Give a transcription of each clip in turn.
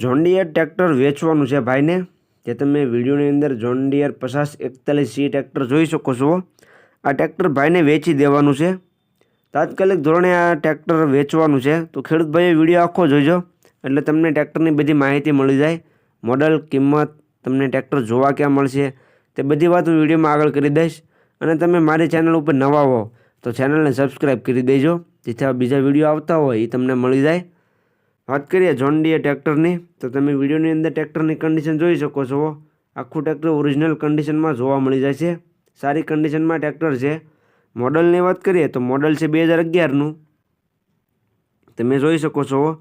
John dear tractor વેચવાનું છે ભાઈને, જે તમે વિડીયોની અંદર જોન ડિયર 5041C ટ્રેક્ટર જોઈ શકો છો। આ ટ્રેક્ટર ભાઈને વેચી દેવાનું છે। તાત્કાલિક ધોરણે આ ટ્રેક્ટર વેચવાનું છે, તો ખેડૂત ભાઈએ વિડીયો આખો જોઈજો એટલે તમને ટ્રેક્ટરની બધી માહિતી મળી જાય। મોડલ, કિંમત, તમને ટ્રેક્ટર જોવા ક્યાં મળશે તે બધી વાત હું વિડીયોમાં આગળ કરી દઈશ। અને તમે મારી ચેનલ ઉપર નવા હો તો ચેનલને સબસ્ક્રાઈબ કરી દેજો, જેથી આ બીજા વિડીયો આવતા હોય એ તમને મળી જાય। વાત કરીએ જોન ડિયર ટ્રેક્ટરની, તો તમે વિડીયોની અંદર ટ્રેક્ટરની કન્ડિશન જોઈ શકો છો। આખું ટ્રેક્ટર ઓરિજિનલ કન્ડિશનમાં જોવા મળી જાય છે, સારી કન્ડિશનમાં ટ્રેક્ટર છે। મોડલની વાત કરીએ તો મોડલ છે 2011નું, તમે જોઈ શકો છો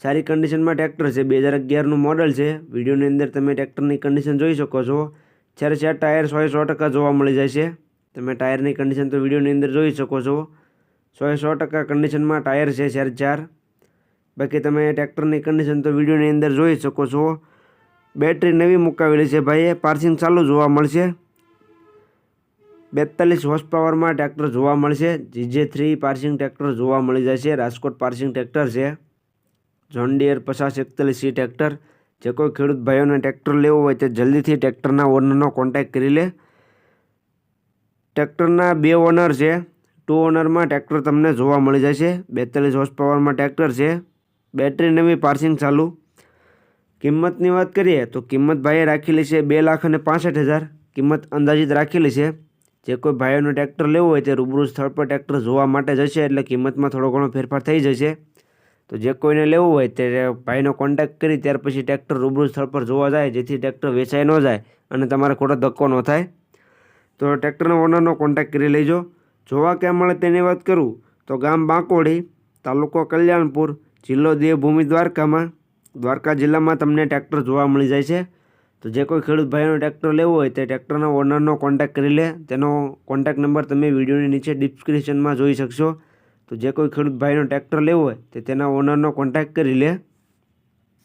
સારી કન્ડિશનમાં ટ્રેક્ટર છે। 2011નું મોડલ છે। વિડીયોની અંદર તમે ટ્રેક્ટરની કન્ડિશન જોઈ શકો છો। ચારે ચાર ટાયર 100% જોવા મળી જાય છે। તમે ટાયરની કન્ડિશન તો વિડીયોની અંદર જોઈ શકો છો, 100% કન્ડિશનમાં ટાયર છે ચારે ચાર। બાકી તમે ટ્રેક્ટરની કન્ડિશન તો વિડીયોની અંદર જોઈ શકો છો। બેટરી નવી મુકાવેલી છે ભાઈએ, પાર્સિંગ ચાલુ જોવા મળશે। 42 હોર્સ પાવરમાં ટ્રેક્ટર જોવા મળશે। GJ3 પાર્સિંગ ટ્રેક્ટર જોવા મળી જાય છે, રાજકોટ પાર્સિંગ ટ્રેક્ટર છે। જોન ડિયર 5041C ટ્રેક્ટર, જે કોઈ ખેડૂત ભાઈઓને ટ્રેક્ટર લેવું હોય તે જલ્દીથી ટ્રેક્ટરના ઓનરનો કોન્ટેક્ટ કરી લે। ટ્રેક્ટરના 2 ઓનર છે, 2 ઓનરમાં ટ્રેક્ટર તમને જોવા મળી જશે। 42 હોર્સ પાવરમાં ટ્રેક્ટર છે, બેટરી નવી, પાર્સિંગ ચાલુ। કિંમતની વાત કરીએ તો કિંમત ભાઈએ રાખેલી છે 2,65,000 કિંમત અંદાજિત રાખેલી છે। જે કોઈ ભાઈઓને ટ્રેક્ટર લેવું હોય તે રૂબરૂ સ્થળ પર ટ્રેક્ટર જોવા માટે જશે, એટલે કિંમતમાં થોડો ઘણો ફેરફાર થઈ જશે। તો જે કોઈને લેવું હોય તે ભાઈનો કોન્ટેક્ટ કરી ત્યાર પછી ટ્રેક્ટર રૂબરૂ સ્થળ પર જોવા જાય, જેથી ટ્રેક્ટર વેચાઈ ન જાય અને તમારે ખોટો ધક્કો ન થાય। તો ટ્રેક્ટરના ઓનરનો કોન્ટેક્ટ કરી લેજો। જોવા ક્યાં મળે તેની વાત કરું તો ગામ બાંકોડી, તાલુકો કલ્યાણપુર, જિલ્લો દેવભૂમિ દ્વારકામાં, દ્વારકા જિલ્લામાં તમને ટ્રેક્ટર જોવા મળી જાય છે। તો જે કોઈ ખેડૂત ભાઈનો ટ્રેક્ટર લેવું હોય તે ટ્રેક્ટરના ઓનરનો કોન્ટેક્ટ કરી લે। તેનો કોન્ટેક્ટ નંબર તમે વિડીયોની નીચે ડિસ્ક્રિપ્શનમાં જોઈ શકશો। તો જે કોઈ ખેડૂત ભાઈનો ટ્રેક્ટર લેવું હોય તે તેના ઓનરનો કોન્ટેક્ટ કરી લે।